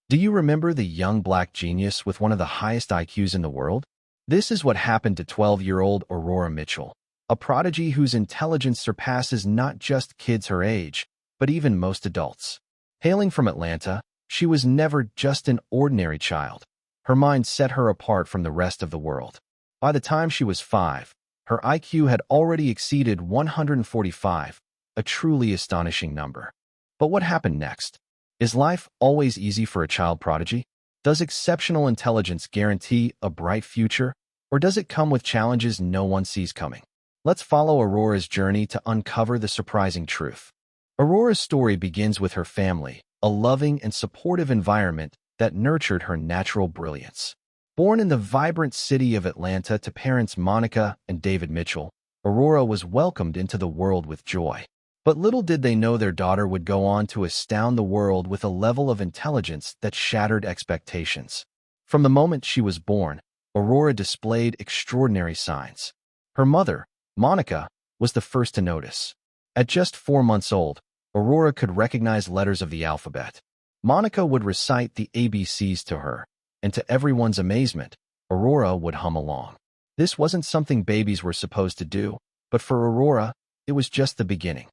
Do you remember the young black genius with one of the highest IQs in the world? This is what happened to 12-year-old Aurora Mitchell, a prodigy whose intelligence surpasses not just kids her age, but even most adults. Hailing from Atlanta, she was never just an ordinary child. Her mind set her apart from the rest of the world. By the time she was 5, her IQ had already exceeded 145, a truly astonishing number. But what happened next? Is life always easy for a child prodigy? Does exceptional intelligence guarantee a bright future, or does it come with challenges no one sees coming? Let's follow Aurora's journey to uncover the surprising truth. Aurora's story begins with her family, a loving and supportive environment that nurtured her natural brilliance. Born in the vibrant city of Atlanta to parents Monica and David Mitchell, Aurora was welcomed into the world with joy. But little did they know their daughter would go on to astound the world with a level of intelligence that shattered expectations. From the moment she was born, Aurora displayed extraordinary signs. Her mother, Monica, was the first to notice. At just 4 months old, Aurora could recognize letters of the alphabet. Monica would recite the ABCs to her, and to everyone's amazement, Aurora would hum along. This wasn't something babies were supposed to do, but for Aurora, it was just the beginning.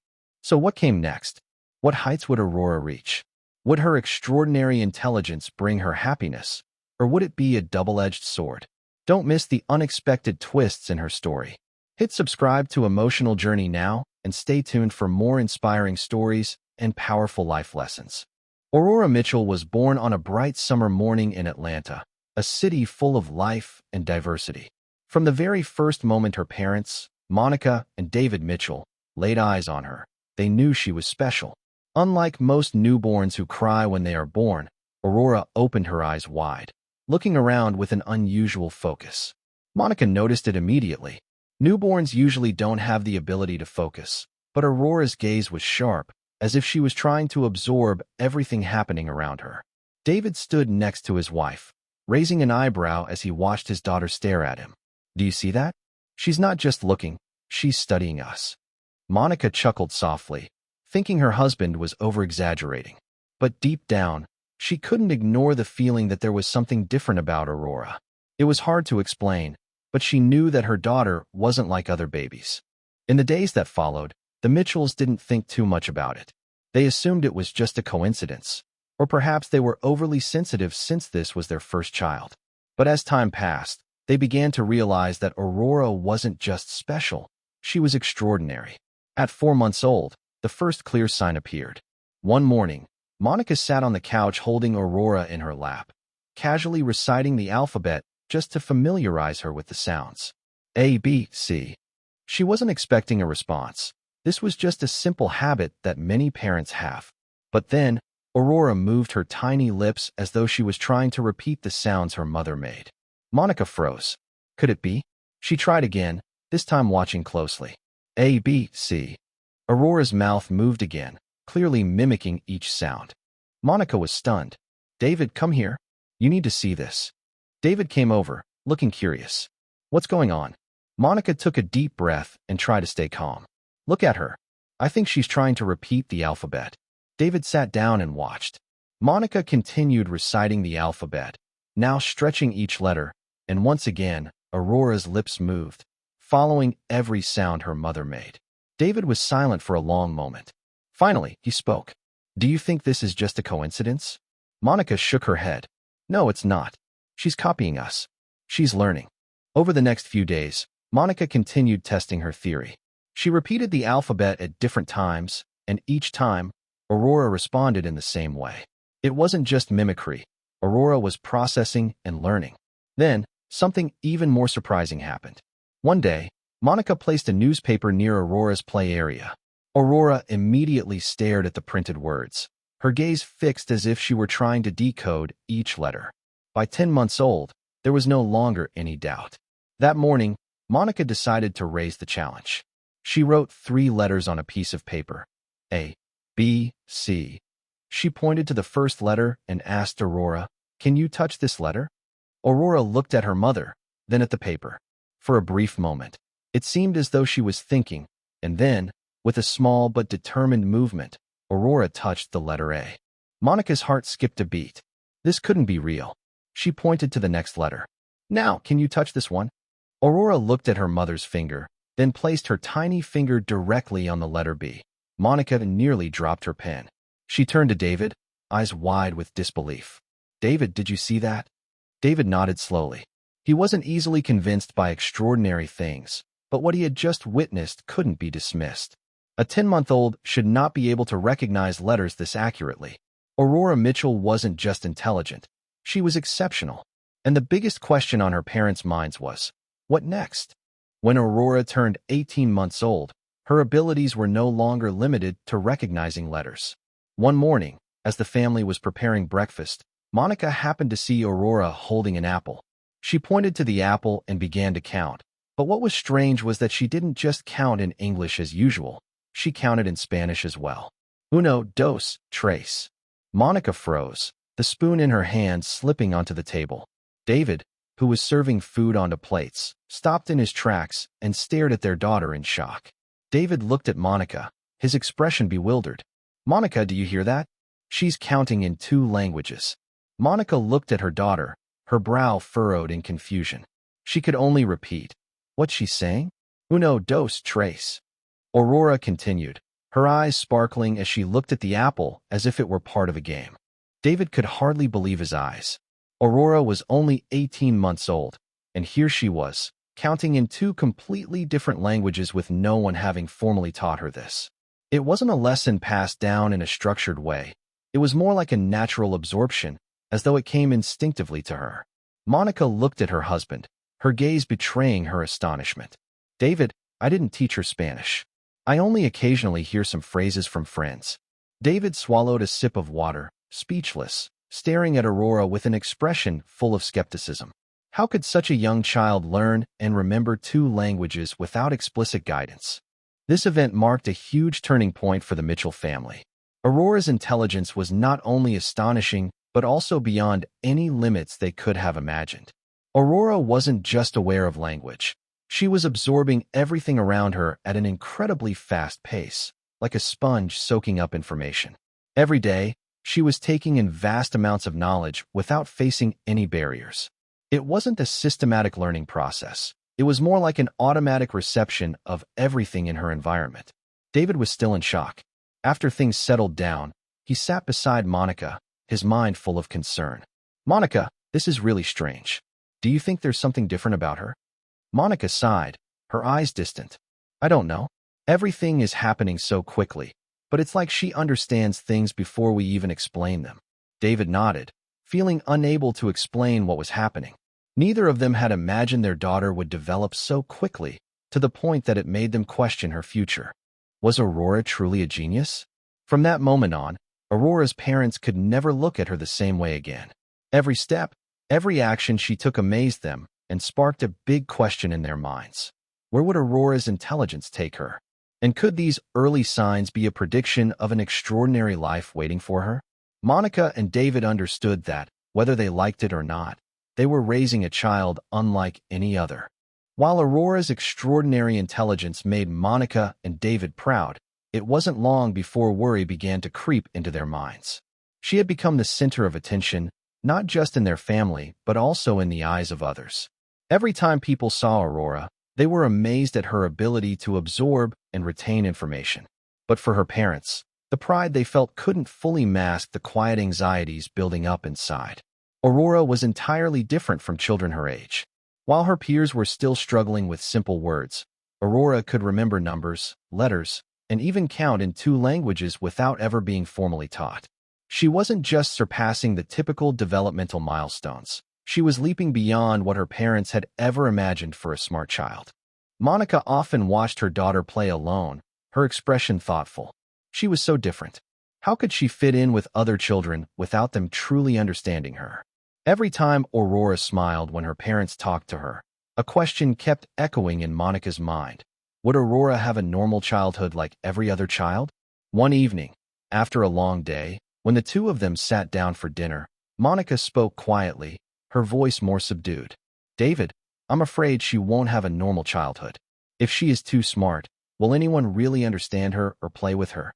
So what came next? What heights would Aurora reach? Would her extraordinary intelligence bring her happiness, or would it be a double-edged sword? Don't miss the unexpected twists in her story. Hit subscribe to Emotional Journey now, and stay tuned for more inspiring stories and powerful life lessons. Aurora Mitchell was born on a bright summer morning in Atlanta, a city full of life and diversity. From the very first moment her parents, Monica and David Mitchell, laid eyes on her, they knew she was special. Unlike most newborns who cry when they are born, Aurora opened her eyes wide, looking around with an unusual focus. Monica noticed it immediately. Newborns usually don't have the ability to focus, but Aurora's gaze was sharp, as if she was trying to absorb everything happening around her. David stood next to his wife, raising an eyebrow as he watched his daughter stare at him. Do you see that? She's not just looking, she's studying us. Monica chuckled softly, thinking her husband was over-exaggerating. But deep down, she couldn't ignore the feeling that there was something different about Aurora. It was hard to explain, but she knew that her daughter wasn't like other babies. In the days that followed, the Mitchells didn't think too much about it. They assumed it was just a coincidence, or perhaps they were overly sensitive since this was their first child. But as time passed, they began to realize that Aurora wasn't just special, she was extraordinary. At 4 months old, the first clear sign appeared. One morning, Monica sat on the couch holding Aurora in her lap, casually reciting the alphabet just to familiarize her with the sounds. A, B, C. She wasn't expecting a response. This was just a simple habit that many parents have. But then, Aurora moved her tiny lips as though she was trying to repeat the sounds her mother made. Monica froze. Could it be? She tried again, this time watching closely. A, B, C. Aurora's mouth moved again, clearly mimicking each sound. Monica was stunned. David, come here. You need to see this. David came over, looking curious. What's going on? Monica took a deep breath and tried to stay calm. Look at her. I think she's trying to repeat the alphabet. David sat down and watched. Monica continued reciting the alphabet, now stretching each letter, and once again, Aurora's lips moved, following every sound her mother made. David was silent for a long moment. Finally, he spoke. Do you think this is just a coincidence? Monica shook her head. No, it's not. She's copying us. She's learning. Over the next few days, Monica continued testing her theory. She repeated the alphabet at different times, and each time, Aurora responded in the same way. It wasn't just mimicry. Aurora was processing and learning. Then, something even more surprising happened. One day, Monica placed a newspaper near Aurora's play area. Aurora immediately stared at the printed words, her gaze fixed as if she were trying to decode each letter. By 10 months old, there was no longer any doubt. That morning, Monica decided to raise the challenge. She wrote 3 letters on a piece of paper. A, B, C. She pointed to the first letter and asked Aurora, "Can you touch this letter?" Aurora looked at her mother, then at the paper. For a brief moment, it seemed as though she was thinking, and then, with a small but determined movement, Aurora touched the letter A. Monica's heart skipped a beat. This couldn't be real. She pointed to the next letter. Now, can you touch this one? Aurora looked at her mother's finger, then placed her tiny finger directly on the letter B. Monica nearly dropped her pen. She turned to David, eyes wide with disbelief. David, did you see that? David nodded slowly. He wasn't easily convinced by extraordinary things, but what he had just witnessed couldn't be dismissed. A 10-month-old should not be able to recognize letters this accurately. Aurora Mitchell wasn't just intelligent. She was exceptional. And the biggest question on her parents' minds was, what next? When Aurora turned 18 months old, her abilities were no longer limited to recognizing letters. One morning, as the family was preparing breakfast, Monica happened to see Aurora holding an apple. She pointed to the apple and began to count. But what was strange was that she didn't just count in English as usual. She counted in Spanish as well. Uno, dos, tres. Monica froze, the spoon in her hand slipping onto the table. David, who was serving food onto plates, stopped in his tracks and stared at their daughter in shock. David looked at Monica, his expression bewildered. Monica, do you hear that? She's counting in 2 languages. Monica looked at her daughter, her brow furrowed in confusion. She could only repeat. What's she saying? Uno, dos, tres. Aurora continued, her eyes sparkling as she looked at the apple as if it were part of a game. David could hardly believe his eyes. Aurora was only 18 months old, and here she was, counting in 2 completely different languages with no one having formally taught her this. It wasn't a lesson passed down in a structured way. It was more like a natural absorption, as though it came instinctively to her. Monica looked at her husband, her gaze betraying her astonishment. David, I didn't teach her Spanish. I only occasionally hear some phrases from friends. David swallowed a sip of water, speechless, staring at Aurora with an expression full of skepticism. How could such a young child learn and remember 2 languages without explicit guidance? This event marked a huge turning point for the Mitchell family. Aurora's intelligence was not only astonishing, but also beyond any limits they could have imagined. Aurora wasn't just aware of language. She was absorbing everything around her at an incredibly fast pace, like a sponge soaking up information. Every day, she was taking in vast amounts of knowledge without facing any barriers. It wasn't a systematic learning process. It was more like an automatic reception of everything in her environment. David was still in shock. After things settled down, he sat beside Monica, his mind full of concern. Monica, this is really strange. Do you think there's something different about her? Monica sighed, her eyes distant. I don't know. Everything is happening so quickly, but it's like she understands things before we even explain them. David nodded, feeling unable to explain what was happening. Neither of them had imagined their daughter would develop so quickly, to the point that it made them question her future. Was Aurora truly a genius? From that moment on, Aurora's parents could never look at her the same way again. Every step, every action she took amazed them and sparked a big question in their minds. Where would Aurora's intelligence take her? And could these early signs be a prediction of an extraordinary life waiting for her? Monica and David understood that, whether they liked it or not, they were raising a child unlike any other. While Aurora's extraordinary intelligence made Monica and David proud, it wasn't long before worry began to creep into their minds. She had become the center of attention, not just in their family, but also in the eyes of others. Every time people saw Aurora, they were amazed at her ability to absorb and retain information. But for her parents, the pride they felt couldn't fully mask the quiet anxieties building up inside. Aurora was entirely different from children her age. While her peers were still struggling with simple words, Aurora could remember numbers, letters, and even count in 2 languages without ever being formally taught. She wasn't just surpassing the typical developmental milestones. She was leaping beyond what her parents had ever imagined for a smart child. Monica often watched her daughter play alone, her expression thoughtful. She was so different. How could she fit in with other children without them truly understanding her? Every time Aurora smiled when her parents talked to her, a question kept echoing in Monica's mind. Would Aurora have a normal childhood like every other child? One evening, after a long day, when the 2 of them sat down for dinner, Monica spoke quietly, her voice more subdued. David, I'm afraid she won't have a normal childhood. If she is too smart, will anyone really understand her or play with her?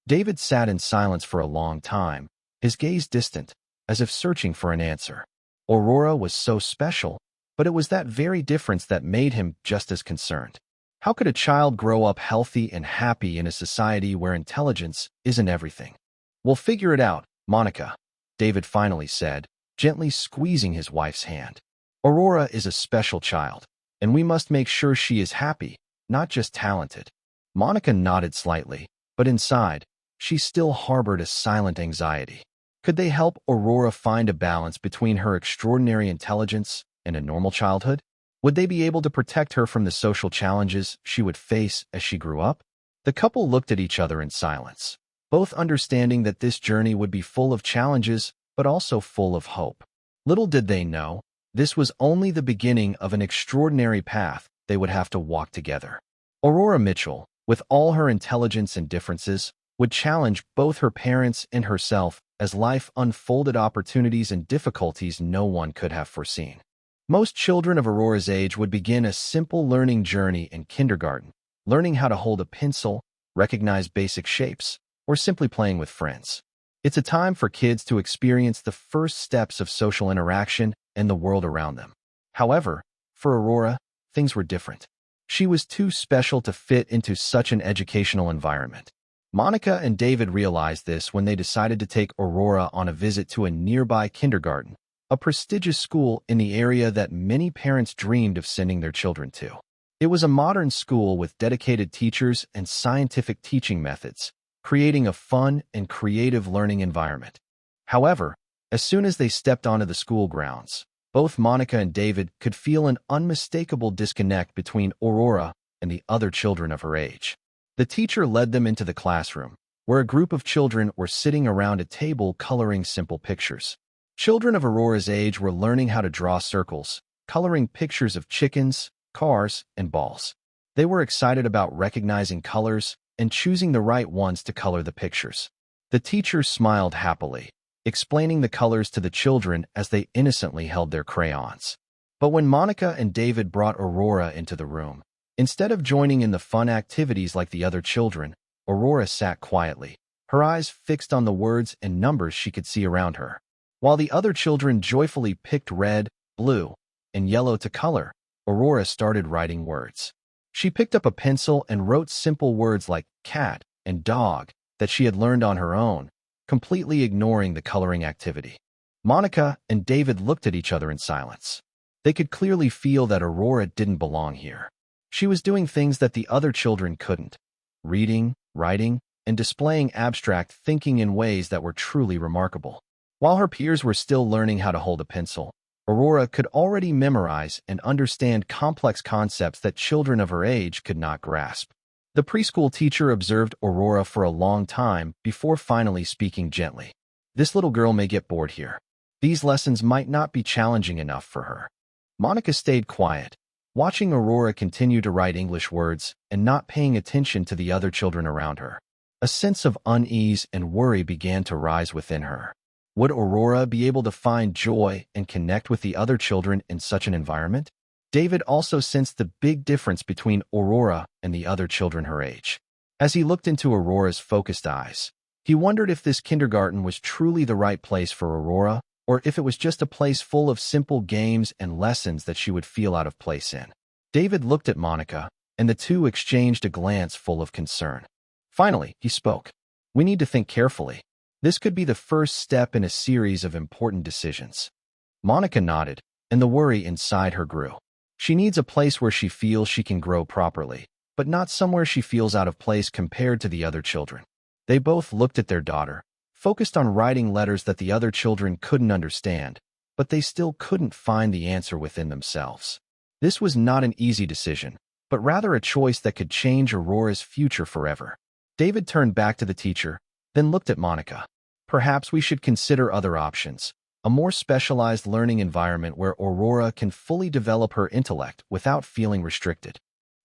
David sat in silence for a long time, his gaze distant, as if searching for an answer. Aurora was so special, but it was that very difference that made him just as concerned. How could a child grow up healthy and happy in a society where intelligence isn't everything? "We'll figure it out, Monica," David finally said, gently squeezing his wife's hand. "Aurora is a special child, and we must make sure she is happy, not just talented." Monica nodded slightly, but inside, she still harbored a silent anxiety. Could they help Aurora find a balance between her extraordinary intelligence and a normal childhood? Would they be able to protect her from the social challenges she would face as she grew up? The couple looked at each other in silence, both understanding that this journey would be full of challenges, but also full of hope. Little did they know, this was only the beginning of an extraordinary path they would have to walk together. Aurora Mitchell, with all her intelligence and differences, would challenge both her parents and herself as life unfolded opportunities and difficulties no one could have foreseen. Most children of Aurora's age would begin a simple learning journey in kindergarten, learning how to hold a pencil, recognize basic shapes, or simply playing with friends. It's a time for kids to experience the first steps of social interaction and the world around them. However, for Aurora, things were different. She was too special to fit into such an educational environment. Monica and David realized this when they decided to take Aurora on a visit to a nearby kindergarten, a prestigious school in the area that many parents dreamed of sending their children to. It was a modern school with dedicated teachers and scientific teaching methods, creating a fun and creative learning environment. However, as soon as they stepped onto the school grounds, both Monica and David could feel an unmistakable disconnect between Aurora and the other children of her age. The teacher led them into the classroom, where a group of children were sitting around a table coloring simple pictures. Children of Aurora's age were learning how to draw circles, coloring pictures of chickens, cars, and balls. They were excited about recognizing colors and choosing the right ones to color the pictures. The teacher smiled happily, explaining the colors to the children as they innocently held their crayons. But when Monica and David brought Aurora into the room, instead of joining in the fun activities like the other children, Aurora sat quietly, her eyes fixed on the words and numbers she could see around her. While the other children joyfully picked red, blue, and yellow to color, Aurora started writing words. She picked up a pencil and wrote simple words like cat and dog that she had learned on her own, completely ignoring the coloring activity. Monica and David looked at each other in silence. They could clearly feel that Aurora didn't belong here. She was doing things that the other children couldn't, reading, writing, and displaying abstract thinking in ways that were truly remarkable. While her peers were still learning how to hold a pencil, Aurora could already memorize and understand complex concepts that children of her age could not grasp. The preschool teacher observed Aurora for a long time before finally speaking gently. "This little girl may get bored here. These lessons might not be challenging enough for her." Monica stayed quiet, watching Aurora continue to write English words and not paying attention to the other children around her. A sense of unease and worry began to rise within her. Would Aurora be able to find joy and connect with the other children in such an environment? David also sensed the big difference between Aurora and the other children her age. As he looked into Aurora's focused eyes, he wondered if this kindergarten was truly the right place for Aurora, or if it was just a place full of simple games and lessons that she would feel out of place in. David looked at Monica, and the two exchanged a glance full of concern. Finally, he spoke. "We need to think carefully. This could be the first step in a series of important decisions." Monica nodded, and the worry inside her grew. She needs a place where she feels she can grow properly, but not somewhere she feels out of place compared to the other children. They both looked at their daughter, focused on writing letters that the other children couldn't understand, but they still couldn't find the answer within themselves. This was not an easy decision, but rather a choice that could change Aurora's future forever. David turned back to the teacher, then looked at Monica. "Perhaps we should consider other options. A more specialized learning environment where Aurora can fully develop her intellect without feeling restricted."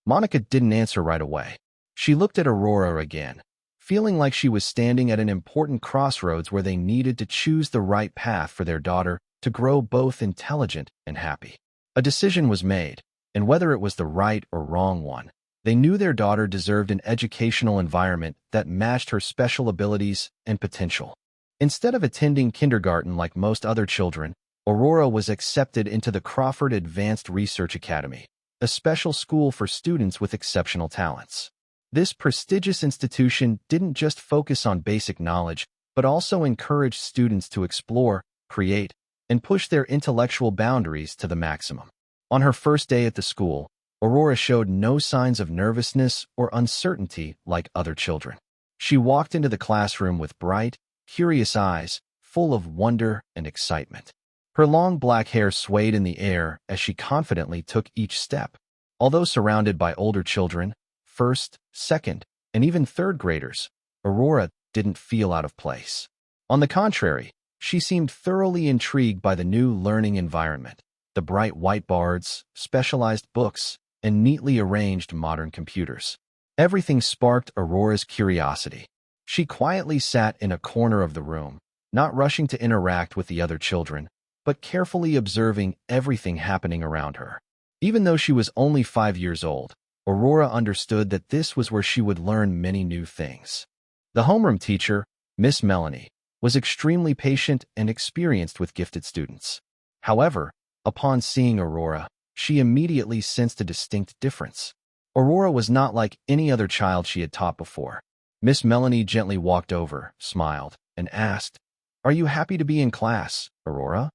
Monica didn't answer right away. She looked at Aurora again, feeling like she was standing at an important crossroads where they needed to choose the right path for their daughter to grow both intelligent and happy. A decision was made, and whether it was the right or wrong one, they knew their daughter deserved an educational environment that matched her special abilities and potential. Instead of attending kindergarten like most other children, Aurora was accepted into the Crawford Advanced Research Academy, a special school for students with exceptional talents. This prestigious institution didn't just focus on basic knowledge, but also encouraged students to explore, create, and push their intellectual boundaries to the maximum. On her first day at the school, Aurora showed no signs of nervousness or uncertainty like other children. She walked into the classroom with bright, curious eyes, full of wonder and excitement. Her long black hair swayed in the air as she confidently took each step. Although surrounded by older children, first, second, and even third graders, Aurora didn't feel out of place. On the contrary, she seemed thoroughly intrigued by the new learning environment, the bright whiteboards, specialized books, and neatly arranged modern computers. Everything sparked Aurora's curiosity. She quietly sat in a corner of the room, not rushing to interact with the other children, but carefully observing everything happening around her. Even though she was only 5 years old, Aurora understood that this was where she would learn many new things. The homeroom teacher, Miss Melanie, was extremely patient and experienced with gifted students. However, upon seeing Aurora, she immediately sensed a distinct difference. Aurora was not like any other child she had taught before. Miss Melanie gently walked over, smiled, and asked, "Are you happy to be in class, Aurora?"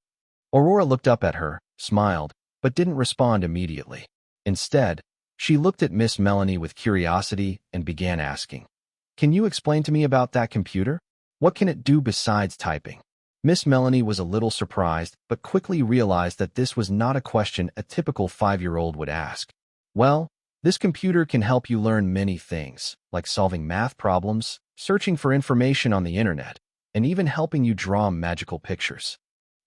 Aurora looked up at her, smiled, but didn't respond immediately. Instead, she looked at Miss Melanie with curiosity and began asking, "Can you explain to me about that computer? What can it do besides typing?" Miss Melanie was a little surprised, but quickly realized that this was not a question a typical 5-year-old would ask. "Well, this computer can help you learn many things, like solving math problems, searching for information on the internet, and even helping you draw magical pictures."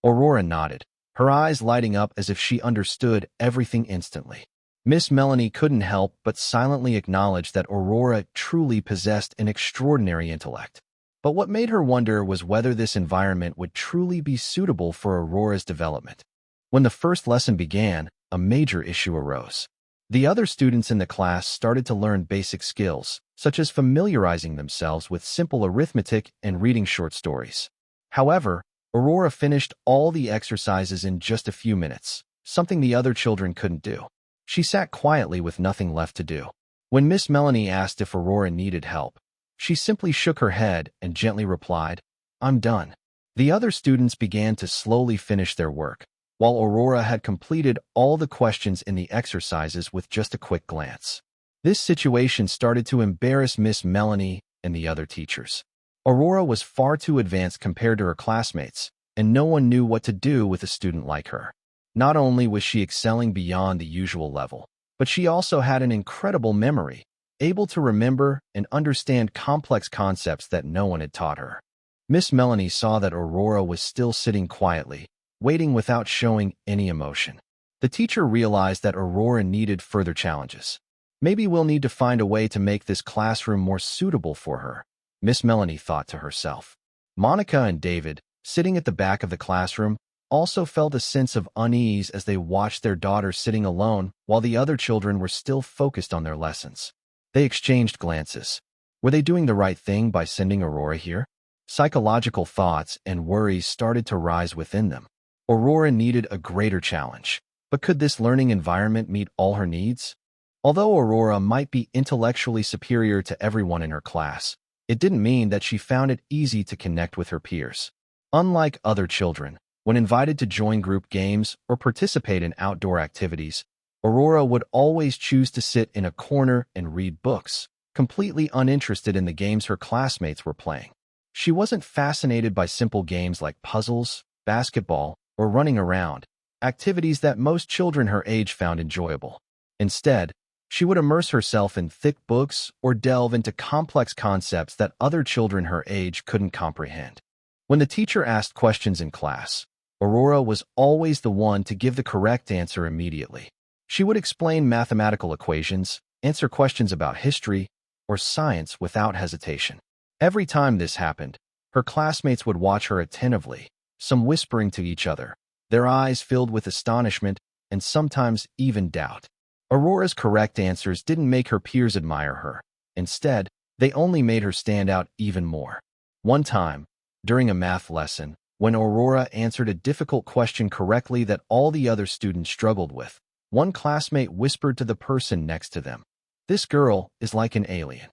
Aurora nodded, her eyes lighting up as if she understood everything instantly. Miss Melanie couldn't help but silently acknowledge that Aurora truly possessed an extraordinary intellect. But what made her wonder was whether this environment would truly be suitable for Aurora's development. When the first lesson began, a major issue arose. The other students in the class started to learn basic skills, such as familiarizing themselves with simple arithmetic and reading short stories. However, Aurora finished all the exercises in just a few minutes, something the other children couldn't do. She sat quietly with nothing left to do. When Miss Melanie asked if Aurora needed help, she simply shook her head and gently replied, "I'm done." The other students began to slowly finish their work, while Aurora had completed all the questions in the exercises with just a quick glance. This situation started to embarrass Miss Melanie and the other teachers. Aurora was far too advanced compared to her classmates, and no one knew what to do with a student like her. Not only was she excelling beyond the usual level, but she also had an incredible memory, able to remember and understand complex concepts that no one had taught her. Miss Melanie saw that Aurora was still sitting quietly, waiting without showing any emotion. The teacher realized that Aurora needed further challenges. "Maybe we'll need to find a way to make this classroom more suitable for her," Miss Melanie thought to herself. Monica and David, sitting at the back of the classroom, also felt a sense of unease as they watched their daughter sitting alone while the other children were still focused on their lessons. They exchanged glances. Were they doing the right thing by sending Aurora here? Psychological thoughts and worries started to rise within them. Aurora needed a greater challenge, but could this learning environment meet all her needs? Although Aurora might be intellectually superior to everyone in her class, it didn't mean that she found it easy to connect with her peers. Unlike other children, when invited to join group games or participate in outdoor activities, Aurora would always choose to sit in a corner and read books, completely uninterested in the games her classmates were playing. She wasn't fascinated by simple games like puzzles, basketball, or running around, activities that most children her age found enjoyable. Instead, she would immerse herself in thick books or delve into complex concepts that other children her age couldn't comprehend. When the teacher asked questions in class, Aurora was always the one to give the correct answer immediately. She would explain mathematical equations, answer questions about history, or science without hesitation. Every time this happened, her classmates would watch her attentively, some whispering to each other, their eyes filled with astonishment and sometimes even doubt. Aurora's correct answers didn't make her peers admire her. Instead, they only made her stand out even more. One time, During a math lesson, when Aurora answered a difficult question correctly that all the other students struggled with, one classmate whispered to the person next to them, "This girl is like an alien."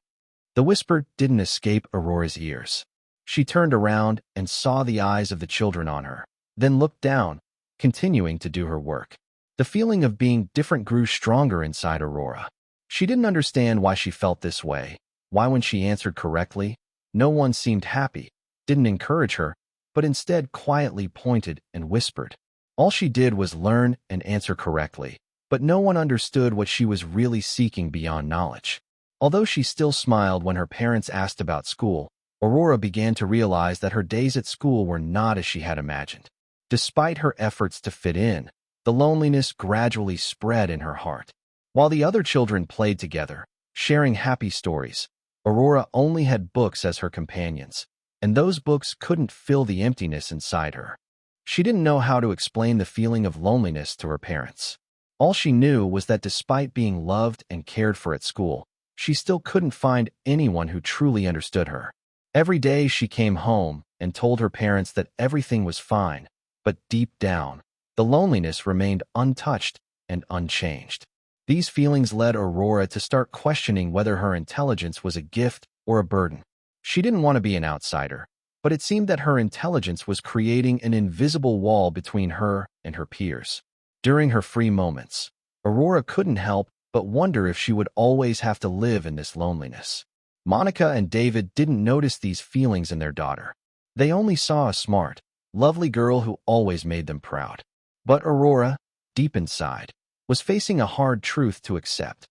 The whisper didn't escape Aurora's ears. She turned around and saw the eyes of the children on her, then looked down, continuing to do her work. The feeling of being different grew stronger inside Aurora. She didn't understand why she felt this way, why when she answered correctly, no one seemed happy, didn't encourage her, but instead quietly pointed and whispered. All she did was learn and answer correctly, but no one understood what she was really seeking beyond knowledge. Although she still smiled when her parents asked about school, Aurora began to realize that her days at school were not as she had imagined. Despite her efforts to fit in, the loneliness gradually spread in her heart. While the other children played together, sharing happy stories, Aurora only had books as her companions, and those books couldn't fill the emptiness inside her. She didn't know how to explain the feeling of loneliness to her parents. All she knew was that despite being loved and cared for at school, she still couldn't find anyone who truly understood her. Every day she came home and told her parents that everything was fine, but deep down, the loneliness remained untouched and unchanged. These feelings led Aurora to start questioning whether her intelligence was a gift or a burden. She didn't want to be an outsider, but it seemed that her intelligence was creating an invisible wall between her and her peers. During her free moments, Aurora couldn't help but wonder if she would always have to live in this loneliness. Monica and David didn't notice these feelings in their daughter. They only saw a smart, lovely girl who always made them proud. But Aurora, deep inside, was facing a hard truth to accept.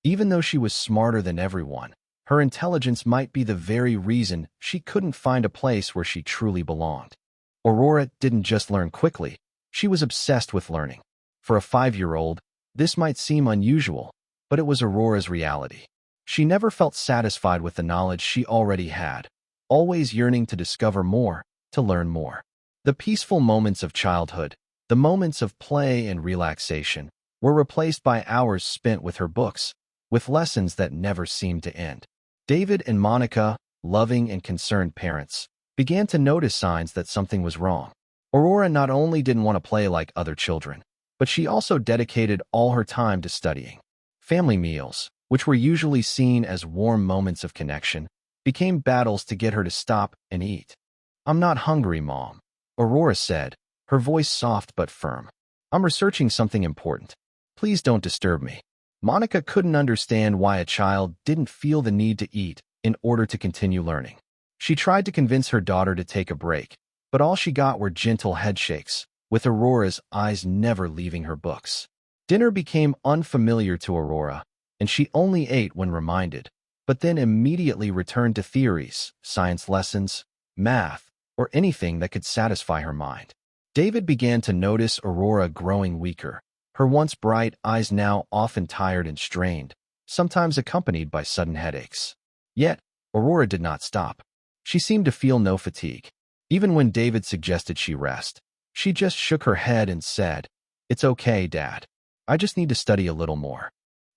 Even though she was smarter than everyone, her intelligence might be the very reason she couldn't find a place where she truly belonged. Aurora didn't just learn quickly, she was obsessed with learning. For a 5-year-old, this might seem unusual, but it was Aurora's reality. She never felt satisfied with the knowledge she already had, always yearning to discover more, to learn more. The peaceful moments of childhood, the moments of play and relaxation, were replaced by hours spent with her books, with lessons that never seemed to end. David and Monica, loving and concerned parents, began to notice signs that something was wrong. Aurora not only didn't want to play like other children, but she also dedicated all her time to studying. Family meals, which were usually seen as warm moments of connection, became battles to get her to stop and eat. "I'm not hungry, Mom," Aurora said, her voice soft but firm. "I'm researching something important. Please don't disturb me." Monica couldn't understand why a child didn't feel the need to eat in order to continue learning. She tried to convince her daughter to take a break, but all she got were gentle headshakes, with Aurora's eyes never leaving her books. Dinner became unfamiliar to Aurora, and she only ate when reminded, but then immediately returned to theories, science lessons, math, or anything that could satisfy her mind. David began to notice Aurora growing weaker, her once bright eyes now often tired and strained, sometimes accompanied by sudden headaches. Yet, Aurora did not stop. She seemed to feel no fatigue. Even when David suggested she rest, she just shook her head and said, "It's okay, Dad. I just need to study a little more."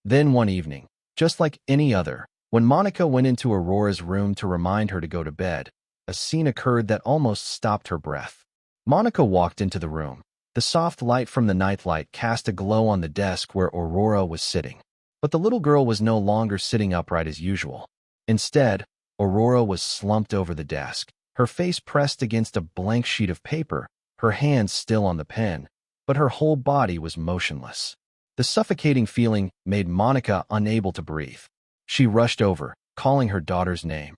Then one evening, just like any other, when Monica went into Aurora's room to remind her to go to bed, a scene occurred that almost stopped her breath. Monica walked into the room. The soft light from the nightlight cast a glow on the desk where Aurora was sitting. But the little girl was no longer sitting upright as usual. Instead, Aurora was slumped over the desk, her face pressed against a blank sheet of paper, her hands still on the pen, but her whole body was motionless. The suffocating feeling made Monica unable to breathe. She rushed over, calling her daughter's name.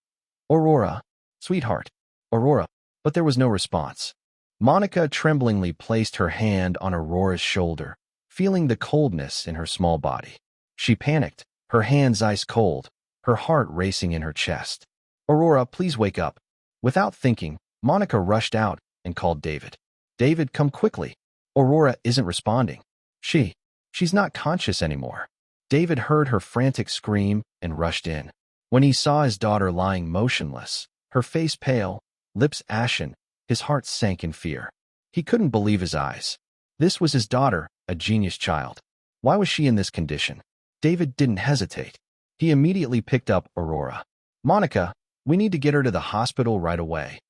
"Aurora, sweetheart, Aurora," but there was no response. Monica tremblingly placed her hand on Aurora's shoulder, feeling the coldness in her small body. She panicked, her hands ice cold, her heart racing in her chest. "Aurora, please wake up." Without thinking, Monica rushed out and called David. "David, come quickly. Aurora isn't responding. She's not conscious anymore." David heard her frantic scream and rushed in. When he saw his daughter lying motionless, her face pale, lips ashen, his heart sank in fear. He couldn't believe his eyes. This was his daughter, a genius child. Why was she in this condition? David didn't hesitate. He immediately picked up Aurora. "Monica, we need to get her to the hospital right away."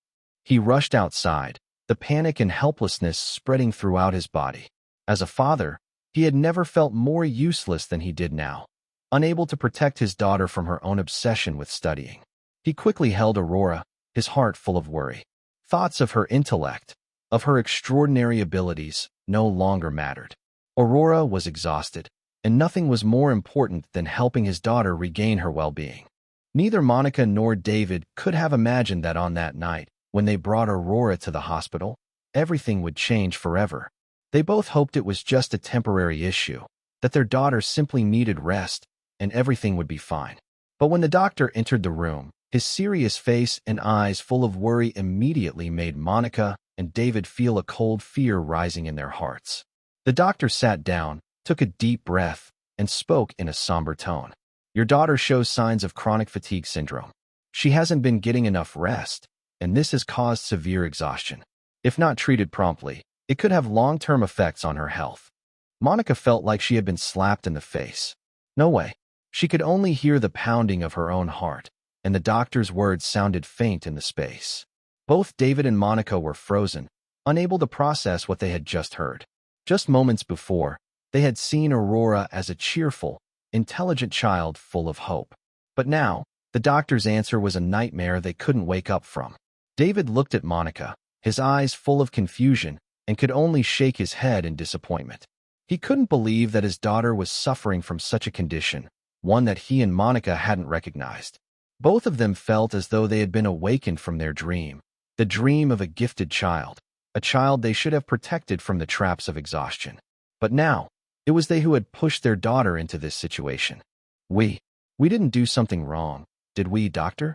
He rushed outside, the panic and helplessness spreading throughout his body. As a father, he had never felt more useless than he did now, unable to protect his daughter from her own obsession with studying. He quickly held Aurora, his heart full of worry. Thoughts of her intellect, of her extraordinary abilities, no longer mattered. Aurora was exhausted, and nothing was more important than helping his daughter regain her well-being. Neither Monica nor David could have imagined that on that night, when they brought Aurora to the hospital, everything would change forever. They both hoped it was just a temporary issue, that their daughter simply needed rest, and everything would be fine. But when the doctor entered the room, his serious face and eyes full of worry immediately made Monica and David feel a cold fear rising in their hearts. The doctor sat down, took a deep breath, and spoke in a somber tone. Your daughter shows signs of chronic fatigue syndrome. She hasn't been getting enough rest, and this has caused severe exhaustion. If not treated promptly, it could have long-term effects on her health. Monica felt like she had been slapped in the face. No way. She could only hear the pounding of her own heart, and the doctor's words sounded faint in the space. Both David and Monica were frozen, unable to process what they had just heard. Just moments before, they had seen Aurora as a cheerful, intelligent child full of hope. But now, the doctor's answer was a nightmare they couldn't wake up from. David looked at Monica, his eyes full of confusion, and could only shake his head in disappointment. He couldn't believe that his daughter was suffering from such a condition, one that he and Monica hadn't recognized. Both of them felt as though they had been awakened from their dream, the dream of a gifted child, a child they should have protected from the traps of exhaustion. But now, it was they who had pushed their daughter into this situation. We didn't do something wrong, did we, doctor?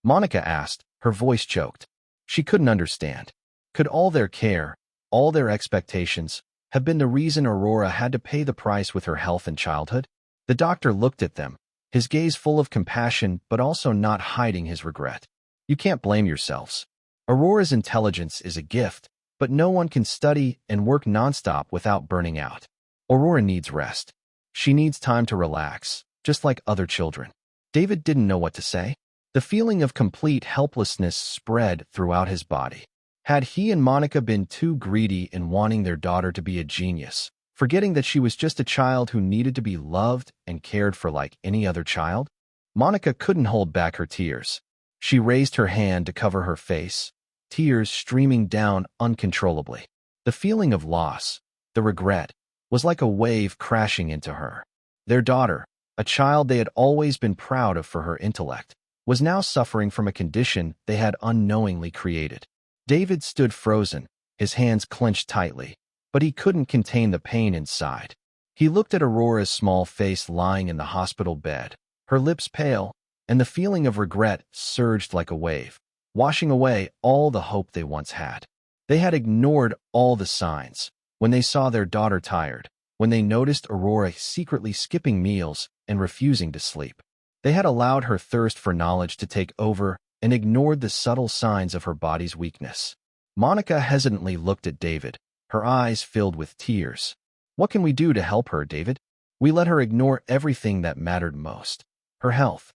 Monica asked, her voice choked. She couldn't understand. Could all their care, all their expectations, have been the reason Aurora had to pay the price with her health and childhood? The doctor looked at them, his gaze full of compassion but also not hiding his regret. You can't blame yourselves. Aurora's intelligence is a gift, but no one can study and work nonstop without burning out. Aurora needs rest. She needs time to relax, just like other children. David didn't know what to say. The feeling of complete helplessness spread throughout his body. Had he and Monica been too greedy in wanting their daughter to be a genius, forgetting that she was just a child who needed to be loved and cared for like any other child? Monica couldn't hold back her tears. She raised her hand to cover her face, tears streaming down uncontrollably. The feeling of loss, the regret, was like a wave crashing into her. Their daughter, a child they had always been proud of for her intellect, was now suffering from a condition they had unknowingly created. David stood frozen, his hands clenched tightly, but he couldn't contain the pain inside. He looked at Aurora's small face lying in the hospital bed, her lips pale, and the feeling of regret surged like a wave, washing away all the hope they once had. They had ignored all the signs. When they saw their daughter tired, when they noticed Aurora secretly skipping meals and refusing to sleep, they had allowed her thirst for knowledge to take over and ignored the subtle signs of her body's weakness. Monica hesitantly looked at David, her eyes filled with tears. What can we do to help her, David? We let her ignore everything that mattered most. Her health.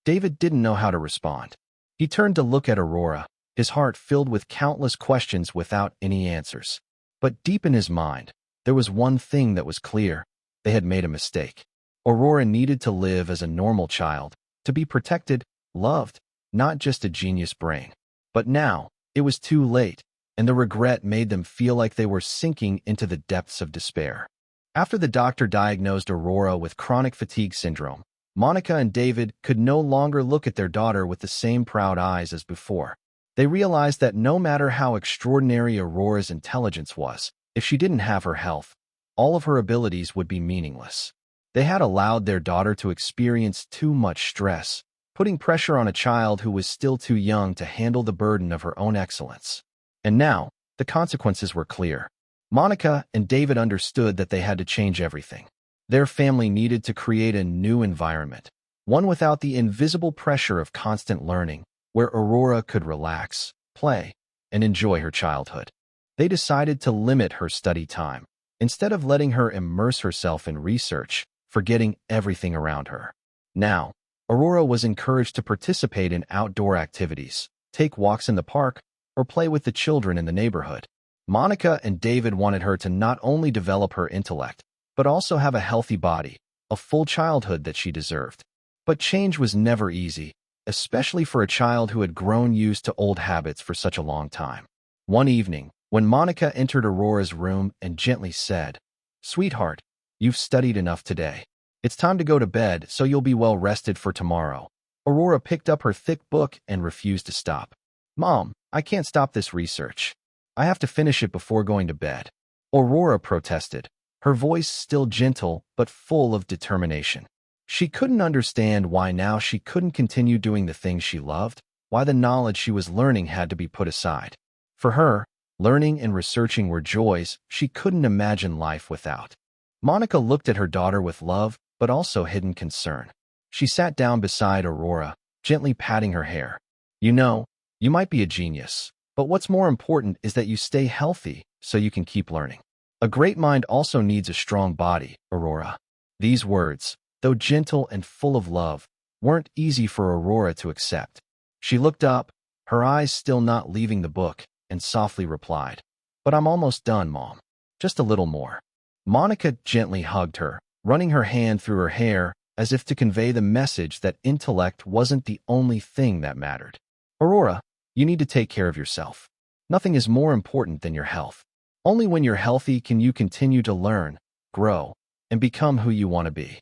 David didn't know how to respond. He turned to look at Aurora, his heart filled with countless questions without any answers. But deep in his mind, there was one thing that was clear. They had made a mistake. Aurora needed to live as a normal child, to be protected, loved, not just a genius brain. But now, it was too late, and the regret made them feel like they were sinking into the depths of despair. After the doctor diagnosed Aurora with chronic fatigue syndrome, Monica and David could no longer look at their daughter with the same proud eyes as before. They realized that no matter how extraordinary Aurora's intelligence was, if she didn't have her health, all of her abilities would be meaningless. They had allowed their daughter to experience too much stress, putting pressure on a child who was still too young to handle the burden of her own excellence. And now, the consequences were clear. Monica and David understood that they had to change everything. Their family needed to create a new environment, one without the invisible pressure of constant learning, where Aurora could relax, play, and enjoy her childhood. They decided to limit her study time, instead of letting her immerse herself in research, forgetting everything around her. Now, Aurora was encouraged to participate in outdoor activities, take walks in the park, or play with the children in the neighborhood. Monica and David wanted her to not only develop her intellect, but also have a healthy body, a full childhood that she deserved. But change was never easy, especially for a child who had grown used to old habits for such a long time. One evening, when Monica entered Aurora's room and gently said, "Sweetheart, you've studied enough today. It's time to go to bed so you'll be well rested for tomorrow." Aurora picked up her thick book and refused to stop. "Mom, I can't stop this research. I have to finish it before going to bed." Aurora protested, her voice still gentle but full of determination. She couldn't understand why now she couldn't continue doing the things she loved, why the knowledge she was learning had to be put aside. For her, learning and researching were joys she couldn't imagine life without. Monica looked at her daughter with love, but also hidden concern. She sat down beside Aurora, gently patting her hair. "You know, you might be a genius, but what's more important is that you stay healthy so you can keep learning. A great mind also needs a strong body, Aurora." These words, though gentle and full of love, weren't easy for Aurora to accept. She looked up, her eyes still not leaving the book, and softly replied, "But I'm almost done, Mom. Just a little more." Monica gently hugged her, running her hand through her hair as if to convey the message that intellect wasn't the only thing that mattered. "Aurora, you need to take care of yourself. Nothing is more important than your health. Only when you're healthy can you continue to learn, grow, and become who you want to be."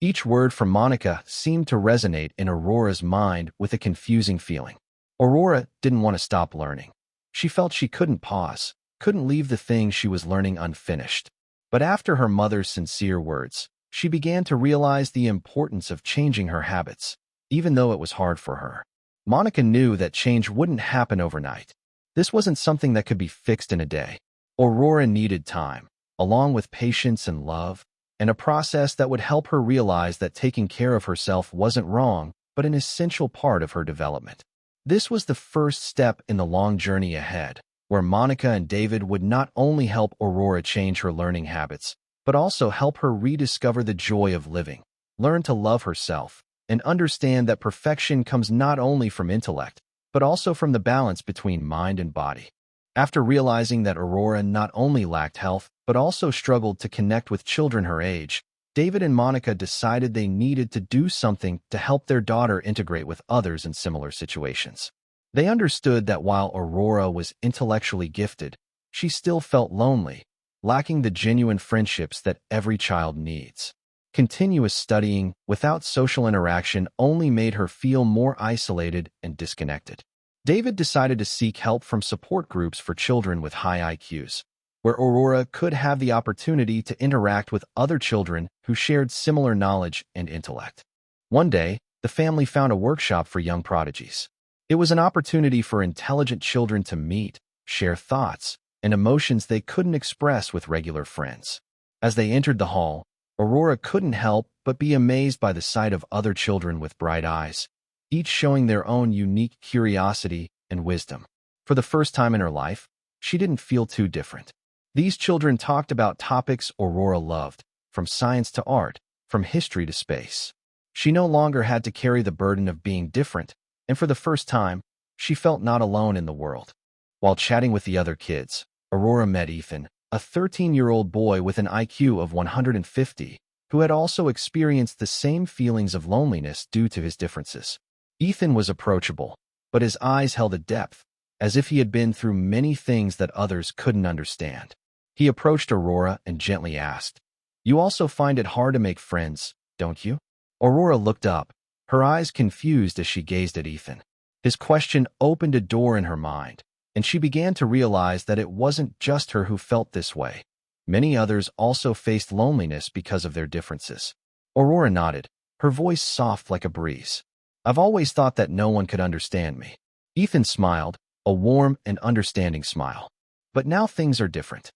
Each word from Monica seemed to resonate in Aurora's mind with a confusing feeling. Aurora didn't want to stop learning. She felt she couldn't pause, couldn't leave the things she was learning unfinished. But after her mother's sincere words, she began to realize the importance of changing her habits, even though it was hard for her. Monica knew that change wouldn't happen overnight. This wasn't something that could be fixed in a day. Aurora needed time, along with patience and love, and a process that would help her realize that taking care of herself wasn't wrong, but an essential part of her development. This was the first step in the long journey ahead, where Monica and David would not only help Aurora change her learning habits, but also help her rediscover the joy of living, learn to love herself, and understand that perfection comes not only from intellect, but also from the balance between mind and body. After realizing that Aurora not only lacked health, but also struggled to connect with children her age, David and Monica decided they needed to do something to help their daughter integrate with others in similar situations. They understood that while Aurora was intellectually gifted, she still felt lonely, lacking the genuine friendships that every child needs. Continuous studying without social interaction only made her feel more isolated and disconnected. David decided to seek help from support groups for children with high IQs, where Aurora could have the opportunity to interact with other children who shared similar knowledge and intellect. One day, the family found a workshop for young prodigies. It was an opportunity for intelligent children to meet, share thoughts, and emotions they couldn't express with regular friends. As they entered the hall, Aurora couldn't help but be amazed by the sight of other children with bright eyes, each showing their own unique curiosity and wisdom. For the first time in her life, she didn't feel too different. These children talked about topics Aurora loved, from science to art, from history to space. She no longer had to carry the burden of being different, and for the first time, she felt not alone in the world. While chatting with the other kids, Aurora met Ethan, a 13-year-old boy with an IQ of 150, who had also experienced the same feelings of loneliness due to his differences. Ethan was approachable, but his eyes held a depth, as if he had been through many things that others couldn't understand. He approached Aurora and gently asked, "You also find it hard to make friends, don't you?" Aurora looked up, her eyes confused as she gazed at Ethan. His question opened a door in her mind, and she began to realize that it wasn't just her who felt this way. Many others also faced loneliness because of their differences. Aurora nodded, her voice soft like a breeze. "I've always thought that no one could understand me." Ethan smiled, a warm and understanding smile. "But now things are different."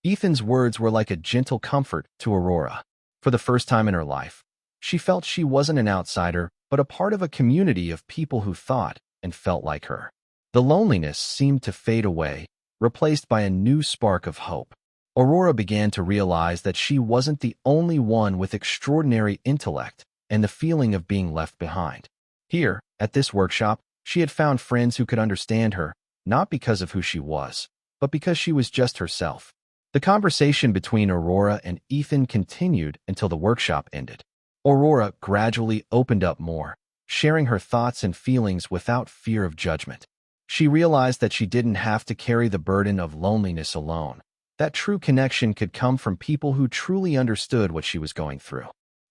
Ethan's words were like a gentle comfort to Aurora. For the first time in her life, she felt she wasn't an outsider, but a part of a community of people who thought and felt like her. The loneliness seemed to fade away, replaced by a new spark of hope. Aurora began to realize that she wasn't the only one with extraordinary intellect and the feeling of being left behind. Here, at this workshop, she had found friends who could understand her, not because of who she was, but because she was just herself. The conversation between Aurora and Ethan continued until the workshop ended. Aurora gradually opened up more, sharing her thoughts and feelings without fear of judgment. She realized that she didn't have to carry the burden of loneliness alone, that true connection could come from people who truly understood what she was going through.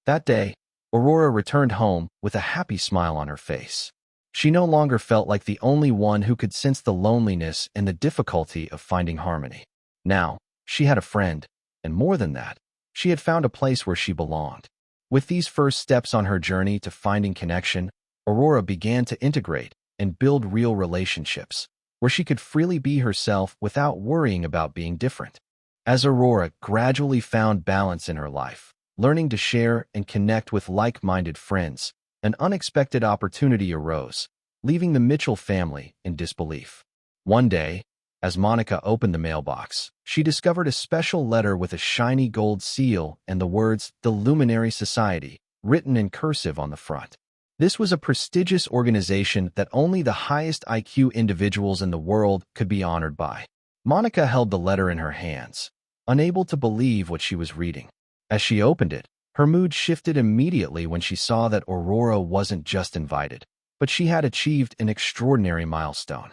That day, Aurora returned home with a happy smile on her face. She no longer felt like the only one who could sense the loneliness and the difficulty of finding harmony. Now, she had a friend, and more than that, she had found a place where she belonged. With these first steps on her journey to finding connection, Aurora began to integrate and build real relationships, where she could freely be herself without worrying about being different. As Aurora gradually found balance in her life, learning to share and connect with like-minded friends, an unexpected opportunity arose, leaving the Mitchell family in disbelief. One day, as Monica opened the mailbox, she discovered a special letter with a shiny gold seal and the words, "The Luminary Society," written in cursive on the front. This was a prestigious organization that only the highest IQ individuals in the world could be honored by. Monica held the letter in her hands, unable to believe what she was reading. As she opened it, her mood shifted immediately when she saw that Aurora wasn't just invited, but she had achieved an extraordinary milestone.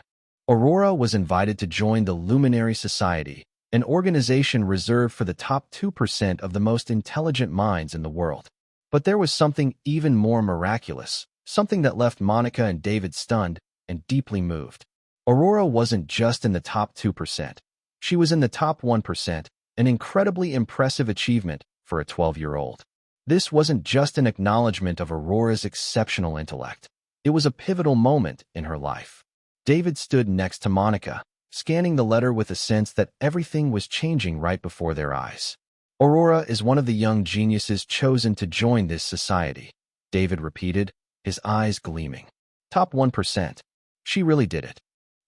Aurora was invited to join the Luminary Society, an organization reserved for the top 2% of the most intelligent minds in the world. But there was something even more miraculous, something that left Monica and David stunned and deeply moved. Aurora wasn't just in the top 2%. She was in the top 1%, an incredibly impressive achievement for a 12-year-old. This wasn't just an acknowledgement of Aurora's exceptional intellect. It was a pivotal moment in her life. David stood next to Monica, scanning the letter with a sense that everything was changing right before their eyes. "Aurora is one of the young geniuses chosen to join this society," David repeated, his eyes gleaming. "Top 1%. She really did it."